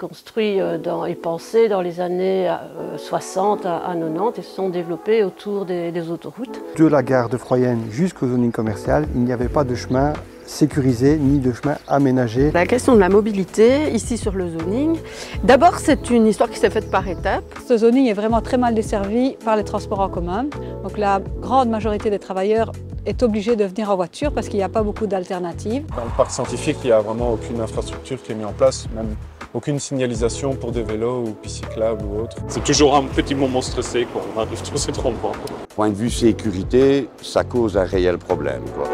construits et pensés dans les années 60 à 90 et se sont développés autour des autoroutes. De la gare de Froyenne jusqu'au zoning commercial, il n'y avait pas de chemin sécurisé ni de chemin aménagé. La question de la mobilité, ici sur le zoning, d'abord c'est une histoire qui s'est faite par étapes. Ce zoning est vraiment très mal desservi par les transports en commun. Donc la grande majorité des travailleurs est obligée de venir en voiture parce qu'il n'y a pas beaucoup d'alternatives. Dans le parc scientifique, il n'y a vraiment aucune infrastructure qui est mise en place, même aucune signalisation pour des vélos ou pistes cyclables ou autres. C'est toujours un petit moment stressé quand on arrive sur cet endroit. Point de vue sécurité, ça cause un réel problème, quoi.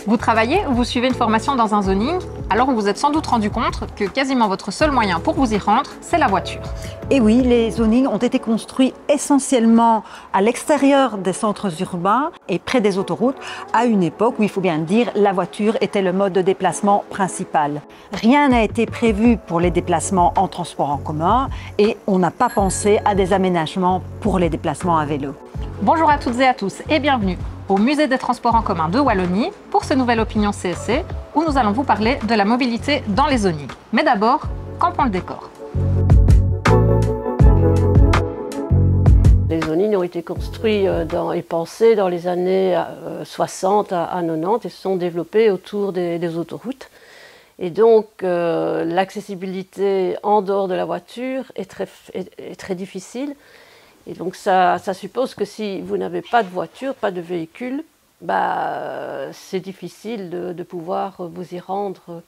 Vous travaillez ou vous suivez une formation dans un zoning, alors vous vous êtes sans doute rendu compte que quasiment votre seul moyen pour vous y rendre, c'est la voiture. Et oui, les zonings ont été construits essentiellement à l'extérieur des centres urbains et près des autoroutes, à une époque où, il faut bien le dire, la voiture était le mode de déplacement principal. Rien n'a été prévu pour les déplacements en transport en commun et on n'a pas pensé à des aménagements pour les déplacements à vélo. Bonjour à toutes et à tous et bienvenue au Musée des Transports en commun de Wallonie pour ce nouvel Opinion CSC où nous allons vous parler de la mobilité dans les zonings. Mais d'abord, campons le décor. Les zonings ont été construits et pensés dans les années 60 à 90 et se sont développés autour des autoroutes. Et donc l'accessibilité en dehors de la voiture est très difficile. Et donc ça suppose que si vous n'avez pas de voiture, pas de véhicule, c'est difficile de pouvoir vous y rendre.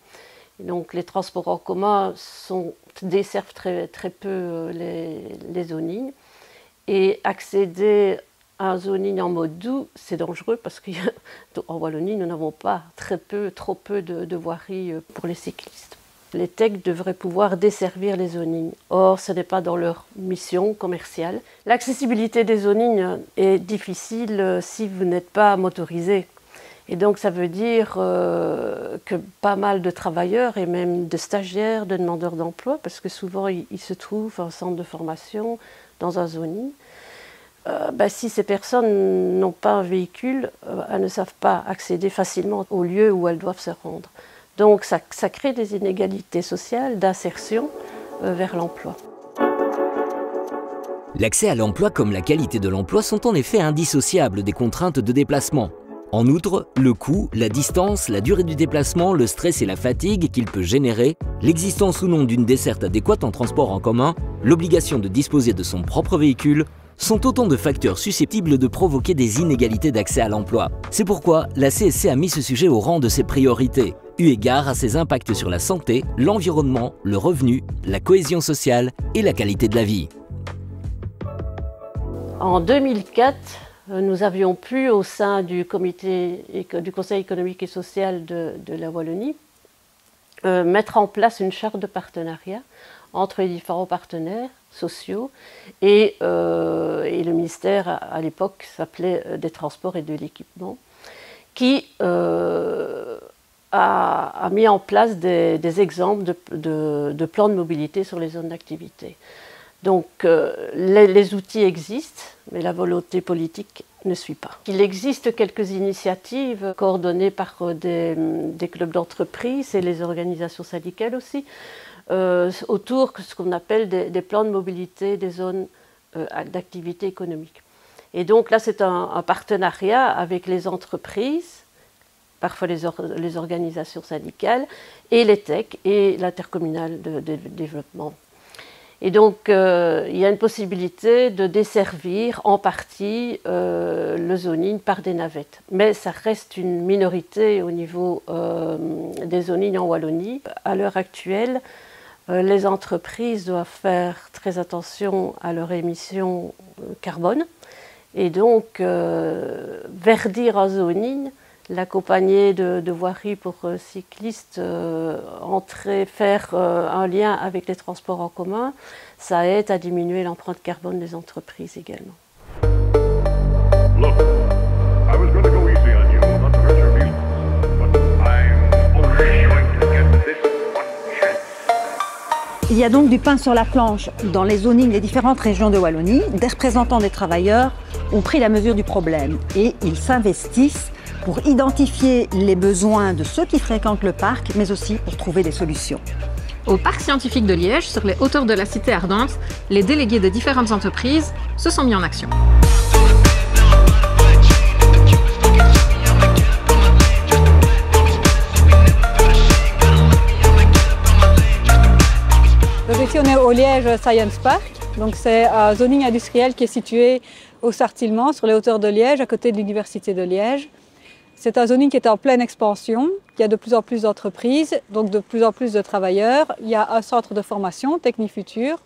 Et donc les transports en commun desservent très peu les zonings. Et accéder à un zoning en mode doux, c'est dangereux parce qu'en Wallonie, nous n'avons pas trop peu de voiries pour les cyclistes. Les TEC devraient pouvoir desservir les zonings. Or, ce n'est pas dans leur mission commerciale. L'accessibilité des zonings est difficile si vous n'êtes pas motorisé. Et donc, ça veut dire que pas mal de travailleurs et même de stagiaires, de demandeurs d'emploi, parce que souvent, ils se trouvent en centre de formation, dans un zoning. Si ces personnes n'ont pas un véhicule, elles ne savent pas accéder facilement au lieu où elles doivent se rendre. Donc ça crée des inégalités sociales d'insertion vers l'emploi. L'accès à l'emploi comme la qualité de l'emploi sont en effet indissociables des contraintes de déplacement. En outre, le coût, la distance, la durée du déplacement, le stress et la fatigue qu'il peut générer, l'existence ou non d'une desserte adéquate en transport en commun, l'obligation de disposer de son propre véhicule, sont autant de facteurs susceptibles de provoquer des inégalités d'accès à l'emploi. C'est pourquoi la CSC a mis ce sujet au rang de ses priorités, eu égard à ses impacts sur la santé, l'environnement, le revenu, la cohésion sociale et la qualité de la vie. En 2004, nous avions pu, au sein du Conseil économique et social de la Wallonie, mettre en place une charte de partenariat entre les différents partenaires sociaux et le ministère à l'époque s'appelait des Transports et de l'Équipement, qui a mis en place des exemples de plans de mobilité sur les zones d'activité. Donc les outils existent, mais la volonté politique ne suit pas. Il existe quelques initiatives coordonnées par des clubs d'entreprise et les organisations syndicales aussi, autour de ce qu'on appelle des plans de mobilité des zones d'activité économique. Et donc là, c'est un partenariat avec les entreprises, parfois les organisations syndicales, et les TEC et l'intercommunal de développement. Et donc, il y a une possibilité de desservir en partie le zoning par des navettes. Mais ça reste une minorité au niveau des zonings en Wallonie. À l'heure actuelle, les entreprises doivent faire très attention à leur émission carbone. Et donc, verdir un zoning, l'accompagner de voiries pour cyclistes, faire un lien avec les transports en commun, ça aide à diminuer l'empreinte carbone des entreprises également. Il Il y a donc du pain sur la planche. Dans les zonings des différentes régions de Wallonie, des représentants des travailleurs ont pris la mesure du problème et ils s'investissent pour identifier les besoins de ceux qui fréquentent le parc, mais aussi pour trouver des solutions. Au parc scientifique de Liège, sur les hauteurs de la cité ardente, les délégués de différentes entreprises se sont mis en action. Donc ici on est au Liège Science Park, donc c'est un zoning industriel qui est situé au Sartillement, sur les hauteurs de Liège, à côté de l'université de Liège. C'est un zoning qui est en pleine expansion, il y a de plus en plus d'entreprises, donc de plus en plus de travailleurs. Il y a un centre de formation, Technifutur,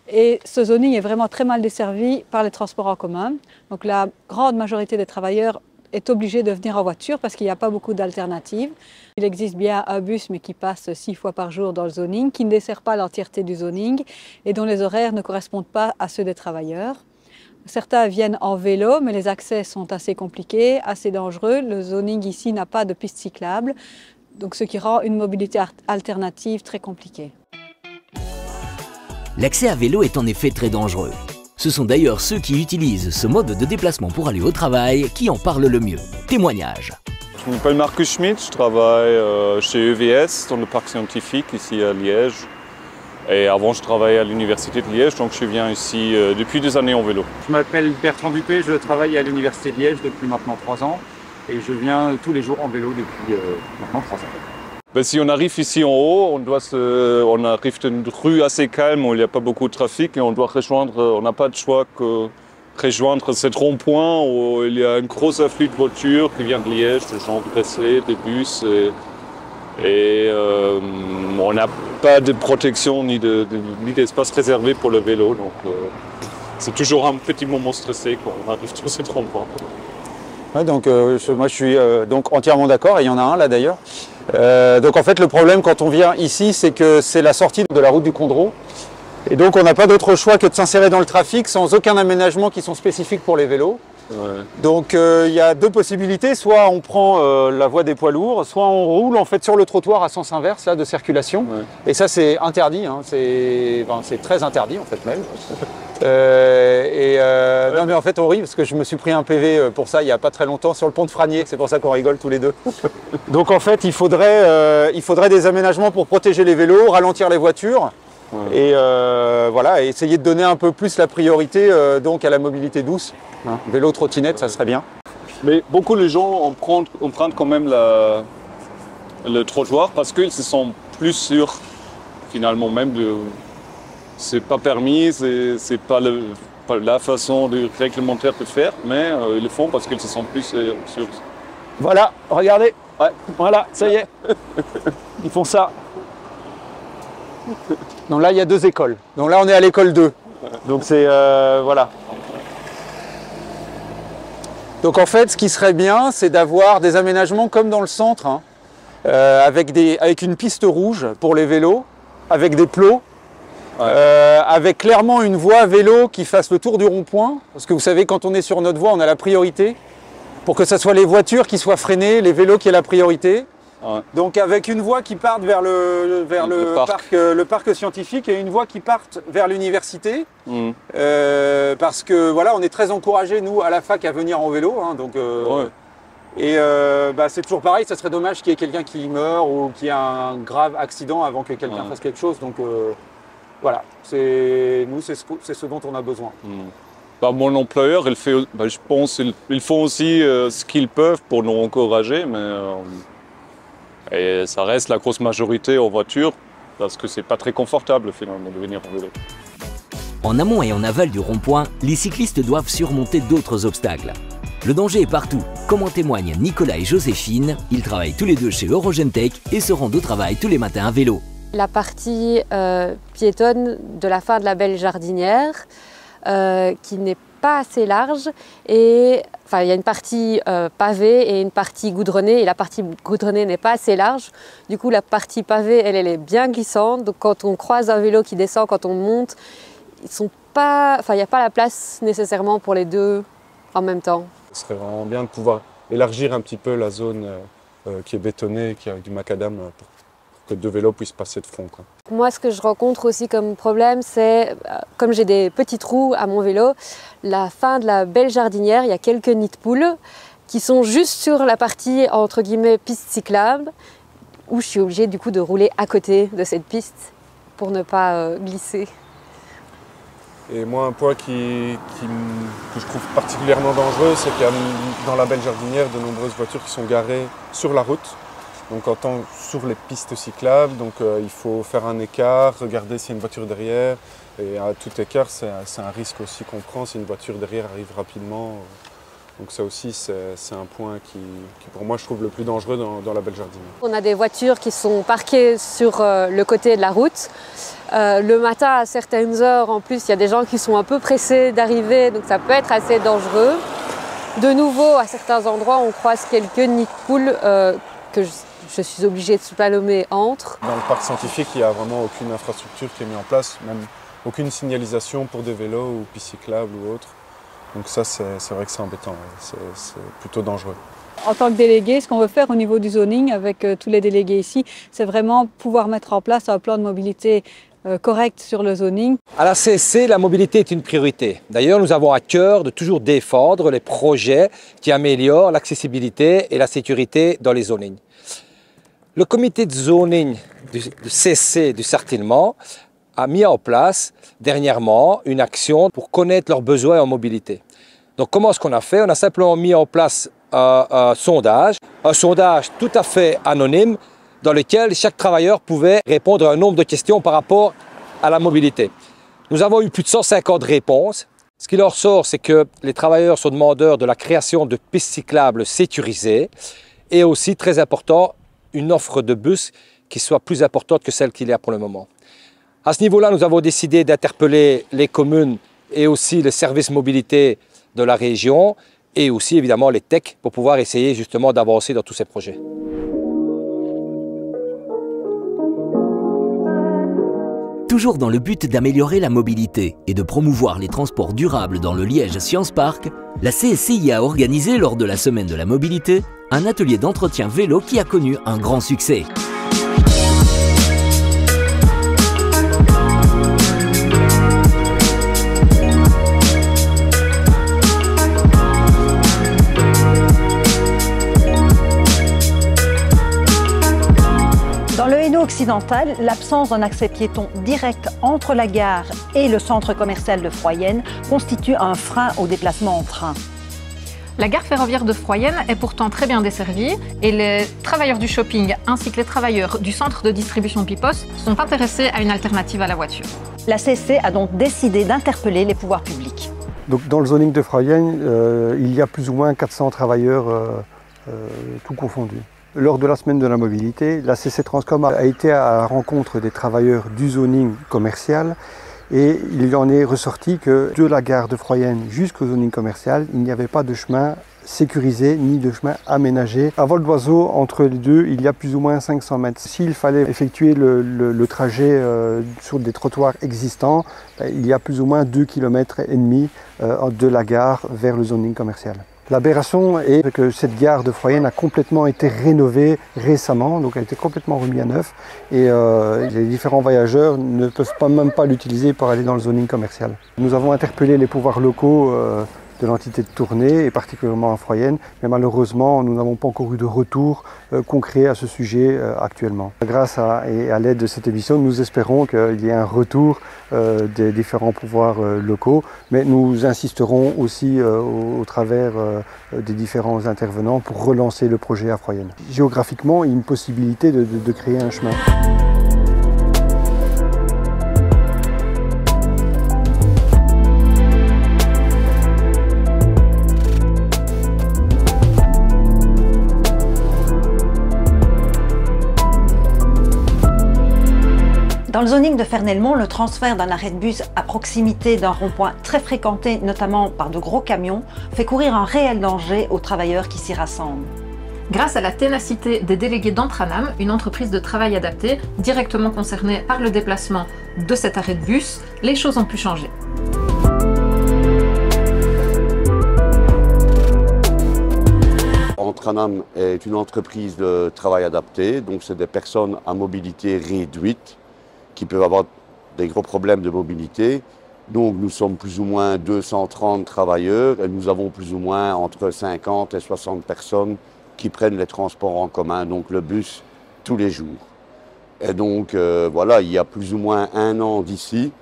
et ce zoning est vraiment très mal desservi par les transports en commun. Donc la grande majorité des travailleurs est obligée de venir en voiture parce qu'il n'y a pas beaucoup d'alternatives. Il existe bien un bus, mais qui passe 6 fois par jour dans le zoning, qui ne dessert pas l'entièreté du zoning et dont les horaires ne correspondent pas à ceux des travailleurs. Certains viennent en vélo, mais les accès sont assez compliqués, assez dangereux. Le zoning ici n'a pas de piste cyclable, donc ce qui rend une mobilité alternative très compliquée. L'accès à vélo est en effet très dangereux. Ce sont d'ailleurs ceux qui utilisent ce mode de déplacement pour aller au travail qui en parlent le mieux. Témoignage. Je m'appelle Marcus Schmidt, je travaille chez EVS dans le parc scientifique ici à Liège. Et avant, je travaillais à l'université de Liège, donc je viens ici depuis des années en vélo. Je m'appelle Bertrand Dupé, je travaille à l'université de Liège depuis maintenant 3 ans. Et je viens tous les jours en vélo depuis maintenant 3 ans. Ben, si on arrive ici en haut, on arrive d'une rue assez calme où il n'y a pas beaucoup de trafic et on doit rejoindre, on n'a pas de choix que rejoindre cet rond-point où il y a un gros afflux de voitures qui vient de Liège, des gens pressés, des bus. On n'a pas de protection ni d'espace réservé pour le vélo, donc c'est toujours un petit moment stressé quand on arrive sur ces rond-points. Ouais, donc moi je suis donc entièrement d'accord, et il y en a un là d'ailleurs. Donc en fait le problème quand on vient ici, c'est que c'est la sortie de la route du Condro. Et donc on n'a pas d'autre choix que de s'insérer dans le trafic sans aucun aménagement qui sont spécifiques pour les vélos. Ouais. Donc il y a 2 possibilités, soit on prend la voie des poids lourds, soit on roule en fait sur le trottoir à sens inverse là, de circulation. Ouais. Et ça c'est interdit, hein. C'est très interdit en fait même. Non mais en fait on rit parce que je me suis pris un PV pour ça il n'y a pas très longtemps sur le pont de Franier, c'est pour ça qu'on rigole tous les deux. Donc en fait il faudrait des aménagements pour protéger les vélos, ralentir les voitures. Ouais. Et voilà, et essayer de donner un peu plus la priorité donc à la mobilité douce. Hein. Vélo, trottinette, ça serait bien. Mais beaucoup de gens empruntent quand même le trottoir parce qu'ils se sentent plus sûrs finalement même de... C'est pas permis, c'est pas la façon réglementaire de faire, mais ils le font parce qu'ils se sentent plus sûrs. Voilà, regardez, ouais, voilà, ça y est, ils font ça. Donc là, il y a 2 écoles. Donc là, on est à l'école 2. Donc c'est voilà. Donc en fait, ce qui serait bien, c'est d'avoir des aménagements comme dans le centre, hein, avec une piste rouge pour les vélos, avec des plots, ouais. Avec clairement une voie vélo qui fasse le tour du rond-point. Parce que vous savez, quand on est sur notre voie, on a la priorité. Pour que ce soit les voitures qui soient freinées, les vélos qui aient la priorité. Ouais. Donc avec une voie qui parte vers le parc scientifique et une voie qui parte vers l'université. Mmh. Parce que voilà, on est très encouragés, nous, à la fac, à venir en vélo. Hein, donc, ouais. Et c'est toujours pareil, ça serait dommage qu'il y ait quelqu'un qui meure ou qu'il y ait un grave accident avant que quelqu'un fasse quelque chose. Donc voilà, nous, c'est ce dont on a besoin. Mmh. Bah, mon employeur, je pense qu'ils font aussi ce qu'ils peuvent pour nous encourager, mais et ça reste la grosse majorité en voiture, parce que c'est pas très confortable finalement de venir en vélo. En amont et en aval du rond-point, les cyclistes doivent surmonter d'autres obstacles. Le danger est partout, comme en témoignent Nicolas et Joséphine. Ils travaillent tous les 2 chez Eurogentech et se rendent au travail tous les matins à vélo. La partie piétonne de la fin de la belle jardinière, qui n'est pas assez large, et enfin il y a une partie pavée et une partie goudronnée, et la partie goudronnée n'est pas assez large. Du coup la partie pavée elle est bien glissante, donc quand on croise un vélo qui descend, quand on monte, il n'y a pas la place nécessairement pour les 2 en même temps. Ce serait vraiment bien de pouvoir élargir un petit peu la zone qui est bétonnée, qui a du macadam, pour que 2 vélos puissent passer de front, quoi. Moi, ce que je rencontre aussi comme problème, c'est, comme j'ai des petits trous à mon vélo, la fin de la belle jardinière, il y a quelques nids de poules qui sont juste sur la partie, entre guillemets, piste cyclable, où je suis obligée du coup de rouler à côté de cette piste pour ne pas glisser. Et moi, un point que je trouve particulièrement dangereux, c'est qu'il y a dans la belle jardinière de nombreuses voitures qui sont garées sur la route, donc sur les pistes cyclables. Donc il faut faire un écart, regarder s'il y a une voiture derrière. Et à tout écart, c'est un risque aussi qu'on prend si une voiture derrière arrive rapidement. Donc ça aussi, c'est un point qui, pour moi, je trouve le plus dangereux dans la belle jardinière. On a des voitures qui sont parquées sur le côté de la route. Le matin, à certaines heures, en plus, il y a des gens qui sont un peu pressés d'arriver, donc ça peut être assez dangereux. De nouveau, à certains endroits, on croise quelques nids de poules que je suis obligée de slalomer entre. Dans le parc scientifique, il n'y a vraiment aucune infrastructure qui est mise en place, même aucune signalisation pour des vélos ou pistes cyclables ou autres. Donc ça, c'est vrai que c'est embêtant, c'est plutôt dangereux. En tant que délégué, ce qu'on veut faire au niveau du zoning avec tous les délégués ici, c'est vraiment pouvoir mettre en place un plan de mobilité correct sur le zoning. À la CSC, la mobilité est une priorité. D'ailleurs, nous avons à cœur de toujours défendre les projets qui améliorent l'accessibilité et la sécurité dans les zonings. Le comité de zoning du CSC du Sarthinement a mis en place dernièrement une action pour connaître leurs besoins en mobilité. Donc comment est-ce qu'on a fait? On a simplement mis en place un sondage tout à fait anonyme dans lequel chaque travailleur pouvait répondre à un nombre de questions par rapport à la mobilité. Nous avons eu plus de 150 réponses. Ce qui leur sort, c'est que les travailleurs sont demandeurs de la création de pistes cyclables sécurisées et aussi, très important, une offre de bus qui soit plus importante que celle qu'il y a pour le moment. À ce niveau-là, nous avons décidé d'interpeller les communes et aussi les services mobilité de la région et aussi évidemment les techs pour pouvoir essayer justement d'avancer dans tous ces projets. Toujours dans le but d'améliorer la mobilité et de promouvoir les transports durables dans le Liège Science Park, la CSCI a organisé lors de la semaine de la mobilité un atelier d'entretien vélo qui a connu un grand succès. Dans le Hainaut occidental, l'absence d'un accès piéton direct entre la gare et le centre commercial de Froyenne constitue un frein au déplacement en train. La gare ferroviaire de Froyenne est pourtant très bien desservie et les travailleurs du shopping ainsi que les travailleurs du centre de distribution Pipos sont intéressés à une alternative à la voiture. La CSC a donc décidé d'interpeller les pouvoirs publics. Donc, dans le zoning de Froyenne, il y a plus ou moins 400 travailleurs, tout confondu. Lors de la semaine de la mobilité, la CC Transcom a été à la rencontre des travailleurs du zoning commercial et il en est ressorti que de la gare de Froyenne jusqu'au zoning commercial, il n'y avait pas de chemin sécurisé ni de chemin aménagé. À vol d'oiseau, entre les deux, il y a plus ou moins 500 mètres. S'il fallait effectuer le trajet sur des trottoirs existants, il y a plus ou moins 2,5 km de la gare vers le zoning commercial. L'aberration est que cette gare de Froyenne a complètement été rénovée récemment, donc elle a été complètement remise à neuf et les différents voyageurs ne peuvent même pas l'utiliser pour aller dans le zoning commercial. Nous avons interpellé les pouvoirs locaux de l'entité de Tournai et particulièrement à Froyenne, mais malheureusement nous n'avons pas encore eu de retour concret à ce sujet actuellement. Grâce à l'aide de cette émission, nous espérons qu'il y ait un retour des différents pouvoirs locaux, mais nous insisterons aussi au travers des différents intervenants pour relancer le projet à Froyenne. Géographiquement, il y a une possibilité de créer un chemin. Dans le zoning de Fernelmont, le transfert d'un arrêt de bus à proximité d'un rond-point très fréquenté, notamment par de gros camions, fait courir un réel danger aux travailleurs qui s'y rassemblent. Grâce à la ténacité des délégués d'Entranam, une entreprise de travail adaptée, directement concernée par le déplacement de cet arrêt de bus, les choses ont pu changer. En Antranam est une entreprise de travail adapté, donc c'est des personnes à mobilité réduite qui peuvent avoir des gros problèmes de mobilité. Donc nous sommes plus ou moins 230 travailleurs et nous avons plus ou moins entre 50 et 60 personnes qui prennent les transports en commun, donc le bus, tous les jours. Et donc voilà, il y a plus ou moins 1 an d'ici,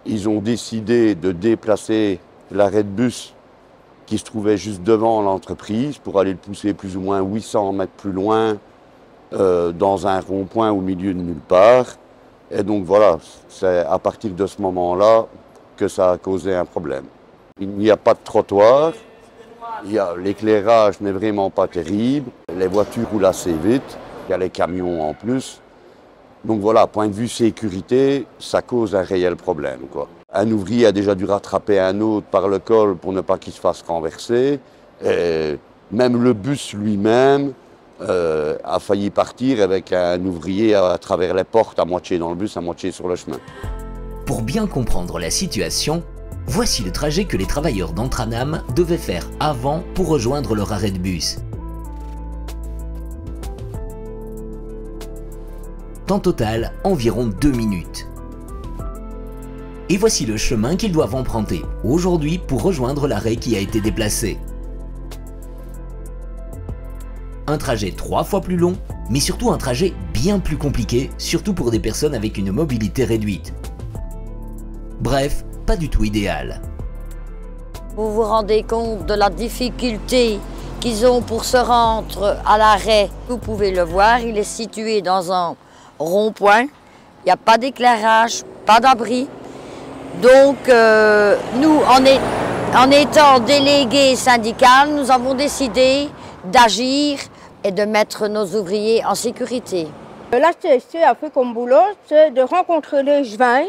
ils ont décidé de déplacer l'arrêt de bus qui se trouvait juste devant l'entreprise pour aller le pousser plus ou moins 800 mètres plus loin dans un rond-point au milieu de nulle part. Et donc voilà, c'est à partir de ce moment-là que ça a causé un problème. Il n'y a pas de trottoir, l'éclairage n'est vraiment pas terrible, les voitures roulent assez vite, il y a les camions en plus. Donc voilà, point de vue sécurité, ça cause un réel problème, quoi. Un ouvrier a déjà dû rattraper un autre par le col pour ne pas qu'il se fasse renverser. Et même le bus lui-même a failli partir avec un ouvrier à travers les portes, à moitié dans le bus, à moitié sur le chemin. Pour bien comprendre la situation, voici le trajet que les travailleurs d'Antranam devaient faire avant pour rejoindre leur arrêt de bus. Temps total, environ 2 minutes. Et voici le chemin qu'ils doivent emprunter aujourd'hui pour rejoindre l'arrêt qui a été déplacé. Un trajet 3 fois plus long, mais surtout un trajet bien plus compliqué, surtout pour des personnes avec une mobilité réduite. Bref, pas du tout idéal. Vous vous rendez compte de la difficulté qu'ils ont pour se rendre à l'arrêt. Vous pouvez le voir, il est situé dans un rond-point. Il n'y a pas d'éclairage, pas d'abri. Donc, nous, en étant délégués syndicales, nous avons décidé d'agir et de mettre nos ouvriers en sécurité. La CSC a fait comme boulot, c'est de rencontrer les joints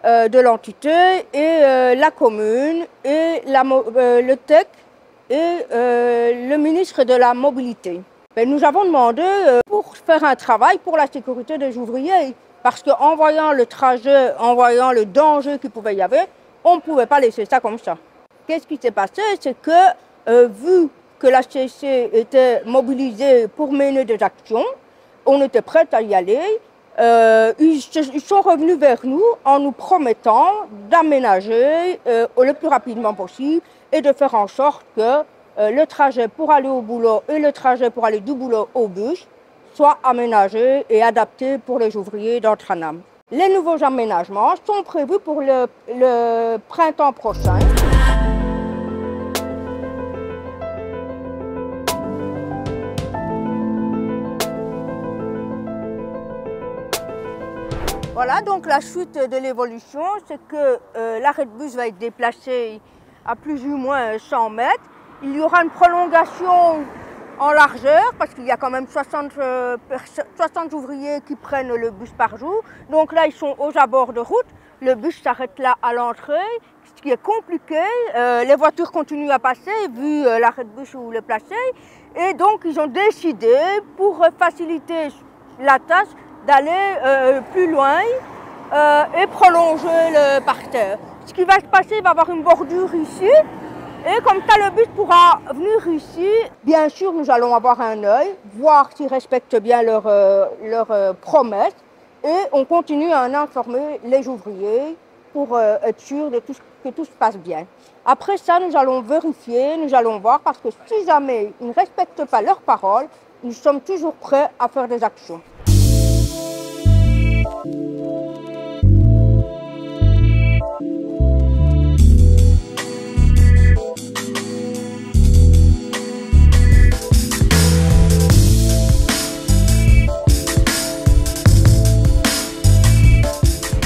de l'entité et la commune et le TEC et le ministre de la Mobilité. Mais nous avons demandé pour faire un travail pour la sécurité des ouvriers. Parce qu'en voyant le trajet, en voyant le danger qu'il pouvait y avoir, on ne pouvait pas laisser ça comme ça. Qu'est-ce qui s'est passé? C'est que, vu que la CSC était mobilisée pour mener des actions, on était prêts à y aller. Ils sont revenus vers nous en nous promettant d'aménager le plus rapidement possible et de faire en sorte que le trajet pour aller au boulot et le trajet pour aller du boulot au bus soit aménagé et adapté pour les ouvriers d'Antranam. Les nouveaux aménagements sont prévus pour le printemps prochain. Voilà, donc la suite de l'évolution, c'est que l'arrêt de bus va être déplacé à plus ou moins 100 mètres. Il y aura une prolongation en largeur, parce qu'il y a quand même 60 ouvriers qui prennent le bus par jour. Donc là, ils sont aux abords de route. Le bus s'arrête là à l'entrée, ce qui est compliqué. Les voitures continuent à passer, vu l'arrêt de bus où il est placé. Et donc, ils ont décidé, pour faciliter la tâche, d'aller plus loin et prolonger le parterre. Ce qui va se passer, il va y avoir une bordure ici. Et comme ça, le bus pourra venir ici. Bien sûr, nous allons avoir un œil, voir s'ils respectent bien leurs promesses. Et on continue à en informer les ouvriers pour être sûr que tout se passe bien. Après ça, nous allons vérifier, nous allons voir, parce que si jamais ils ne respectent pas leurs paroles, nous sommes toujours prêts à faire des actions.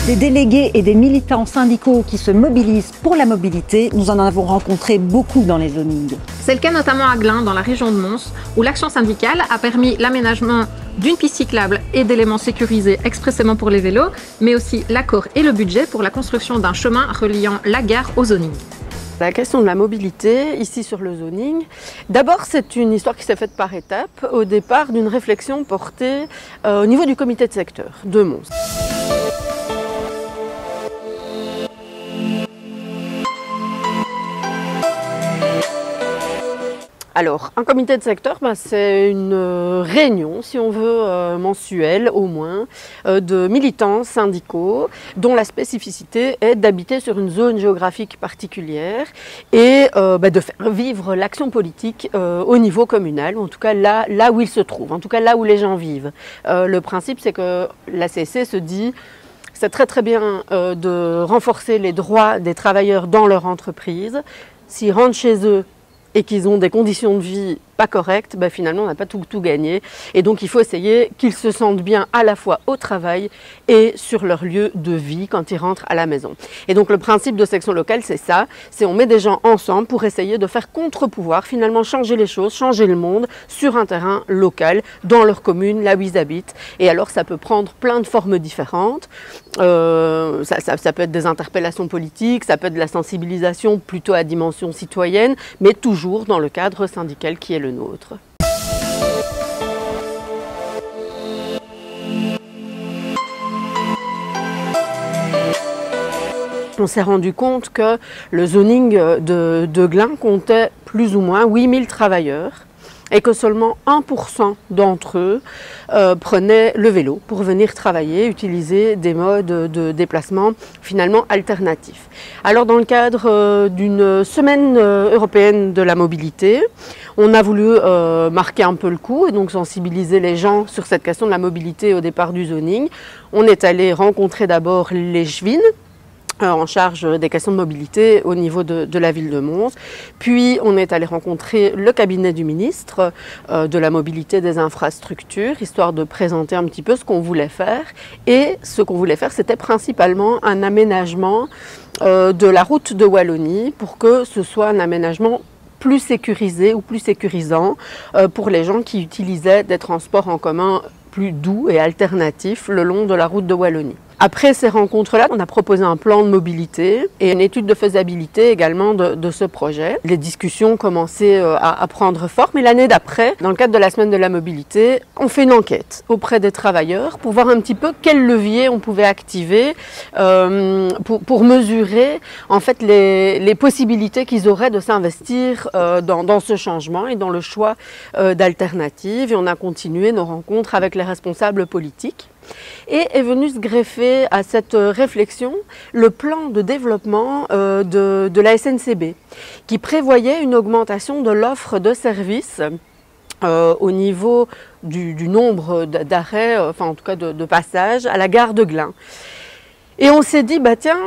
Des délégués et des militants syndicaux qui se mobilisent pour la mobilité, nous en avons rencontré beaucoup dans les zonings. C'est le cas notamment à Glun, dans la région de Mons, où l'action syndicale a permis l'aménagement d'une piste cyclable et d'éléments sécurisés expressément pour les vélos, mais aussi l'accord et le budget pour la construction d'un chemin reliant la gare au zoning. La question de la mobilité, ici sur le zoning, d'abord c'est une histoire qui s'est faite par étapes, au départ d'une réflexion portée au niveau du comité de secteur de Mons. Alors, un comité de secteur, c'est une réunion, si on veut, mensuelle au moins, de militants syndicaux dont la spécificité est d'habiter sur une zone géographique particulière et de faire vivre l'action politique au niveau communal, ou en tout cas là où il se trouve, en tout cas là où les gens vivent. Le principe, c'est que la CEC se dit c'est très bien de renforcer les droits des travailleurs dans leur entreprise. S'ils rentrent chez eux et qu'ils ont des conditions de vie pas correctes, finalement on n'a pas tout gagné. Et donc il faut essayer qu'ils se sentent bien à la fois au travail et sur leur lieu de vie quand ils rentrent à la maison. Et donc le principe de section locale, c'est ça, c'est on met des gens ensemble pour essayer de faire contre-pouvoir, finalement changer les choses, changer le monde sur un terrain local, dans leur commune, là où ils habitent. Et alors ça peut prendre plein de formes différentes. Ça peut être des interpellations politiques, ça peut être de la sensibilisation plutôt à dimension citoyenne, mais toujours dans le cadre syndical qui est le nôtre. On s'est rendu compte que le zoning de Glun comptait plus ou moins 8000 travailleurs et que seulement 1% d'entre eux prenaient le vélo pour venir travailler, utiliser des modes de déplacement finalement alternatifs. Alors dans le cadre d'une semaine européenne de la mobilité, on a voulu marquer un peu le coup et donc sensibiliser les gens sur cette question de la mobilité au départ du zoning. On est allé rencontrer d'abord les Schwinn, en charge des questions de mobilité au niveau de la ville de Mons. Puis on est allé rencontrer le cabinet du ministre de la mobilité des infrastructures, histoire de présenter un petit peu ce qu'on voulait faire. Et ce qu'on voulait faire, c'était principalement un aménagement de la route de Wallonie pour que ce soit un aménagement plus sécurisé ou plus sécurisant pour les gens qui utilisaient des transports en commun plus doux et alternatifs le long de la route de Wallonie. Après ces rencontres-là, on a proposé un plan de mobilité et une étude de faisabilité également de ce projet. Les discussions commençaient à prendre forme, mais l'année d'après, dans le cadre de la semaine de la mobilité, on fait une enquête auprès des travailleurs pour voir un petit peu quel levier on pouvait activer pour mesurer en fait les possibilités qu'ils auraient de s'investir dans ce changement et dans le choix d'alternatives. Et on a continué nos rencontres avec les responsables politiques. Et est venu se greffer à cette réflexion le plan de développement de la SNCB, qui prévoyait une augmentation de l'offre de services au niveau du nombre d'arrêts, enfin en tout cas de passages à la gare de Glun. Et on s'est dit, tiens,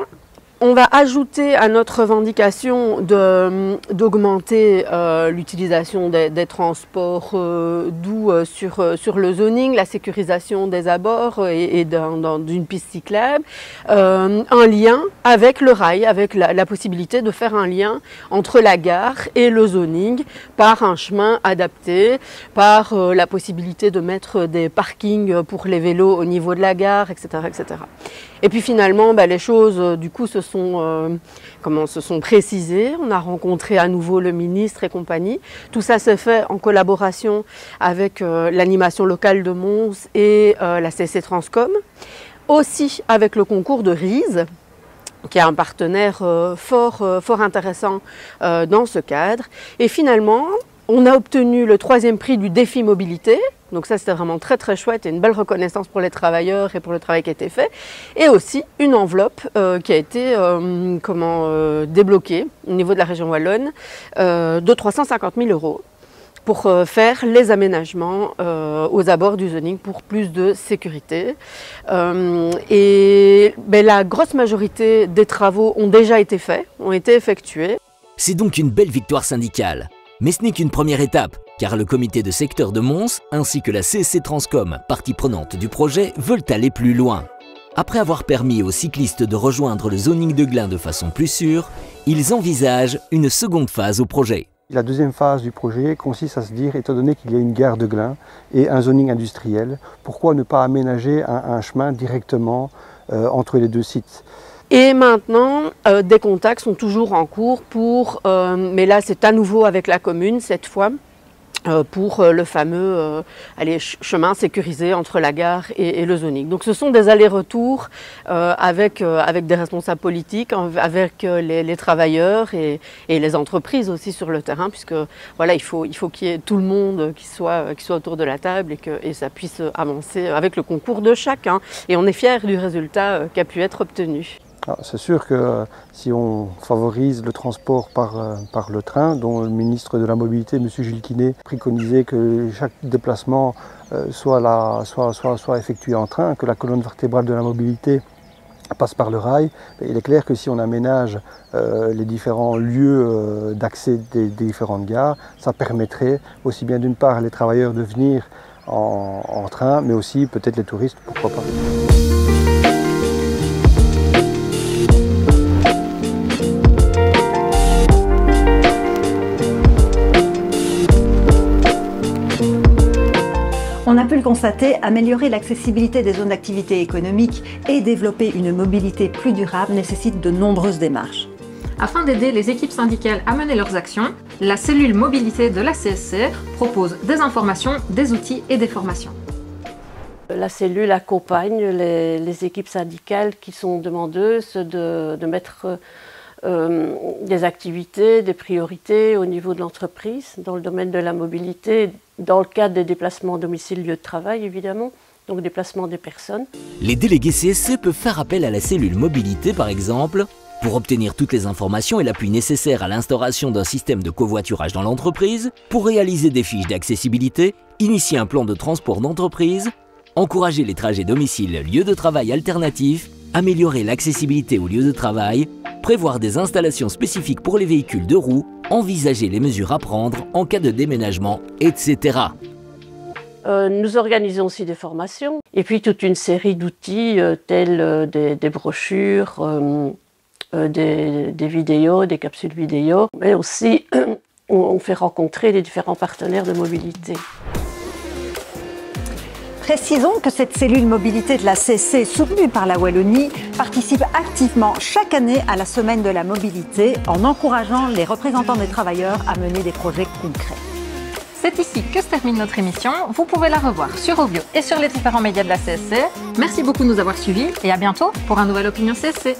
on va ajouter à notre revendication d'augmenter l'utilisation des transports doux sur le zoning, la sécurisation des abords et d'une piste cyclable, un lien avec le rail, avec la possibilité de faire un lien entre la gare et le zoning par un chemin adapté, par la possibilité de mettre des parkings pour les vélos au niveau de la gare, etc. etc. Et puis finalement, les choses du coup se sont précisées. On a rencontré à nouveau le ministre et compagnie. Tout ça s'est fait en collaboration avec l'animation locale de Mons et la CC Transcom. Aussi avec le concours de RISE, qui est un partenaire fort intéressant dans ce cadre. Et finalement, on a obtenu le 3e prix du défi mobilité. Donc ça, c'était vraiment très chouette et une belle reconnaissance pour les travailleurs et pour le travail qui a été fait. Et aussi une enveloppe qui a été débloquée au niveau de la région wallonne de 350 000 € pour faire les aménagements aux abords du zoning pour plus de sécurité. La grosse majorité des travaux ont déjà été faits, ont été effectués. C'est donc une belle victoire syndicale. Mais ce n'est qu'une première étape, car le comité de secteur de Mons, ainsi que la CC Transcom, partie prenante du projet, veulent aller plus loin. Après avoir permis aux cyclistes de rejoindre le zoning de Glun de façon plus sûre, ils envisagent une seconde phase au projet. La deuxième phase du projet consiste à se dire, étant donné qu'il y a une gare de Glun et un zoning industriel, pourquoi ne pas aménager un chemin directement entre les deux sites ? Et maintenant, des contacts sont toujours en cours mais là c'est à nouveau avec la commune cette fois, pour le fameux chemin sécurisé entre la gare et le zoning. Donc ce sont des allers-retours avec des responsables politiques, avec les travailleurs et les entreprises aussi sur le terrain, puisque voilà, il faut qu'il y ait tout le monde qui soit autour de la table et ça puisse avancer avec le concours de chacun. Et on est fiers du résultat qui a pu être obtenu. C'est sûr que si on favorise le transport par le train, dont le ministre de la Mobilité, M. Gilles Quinet, préconisait que chaque déplacement soit effectué en train, que la colonne vertébrale de la mobilité passe par le rail, il est clair que si on aménage les différents lieux d'accès des différentes gares, ça permettrait aussi bien d'une part les travailleurs de venir en train, mais aussi peut-être les touristes, pourquoi pas. On a pu le constater, améliorer l'accessibilité des zones d'activité économique et développer une mobilité plus durable nécessite de nombreuses démarches. Afin d'aider les équipes syndicales à mener leurs actions, la cellule mobilité de la CSC propose des informations, des outils et des formations. La cellule accompagne les équipes syndicales qui sont demandeuses de mettre des activités, des priorités au niveau de l'entreprise, dans le domaine de la mobilité, dans le cadre des déplacements domicile-lieu de travail évidemment, donc déplacement des personnes. Les délégués CSC peuvent faire appel à la cellule mobilité par exemple, pour obtenir toutes les informations et l'appui nécessaire à l'instauration d'un système de covoiturage dans l'entreprise, pour réaliser des fiches d'accessibilité, initier un plan de transport d'entreprise, encourager les trajets domicile-lieu de travail alternatifs, améliorer l'accessibilité au lieu de travail, prévoir des installations spécifiques pour les véhicules de roues, envisager les mesures à prendre en cas de déménagement, etc. Nous organisons aussi des formations et puis toute une série d'outils tels des brochures, des vidéos, des capsules vidéo, mais aussi on fait rencontrer les différents partenaires de mobilité. Précisons que cette cellule mobilité de la CSC, soutenue par la Wallonie, participe activement chaque année à la semaine de la mobilité en encourageant les représentants des travailleurs à mener des projets concrets. C'est ici que se termine notre émission. Vous pouvez la revoir sur Obio et sur les différents médias de la CSC. Merci beaucoup de nous avoir suivis et à bientôt pour un nouvel Opinion CSC.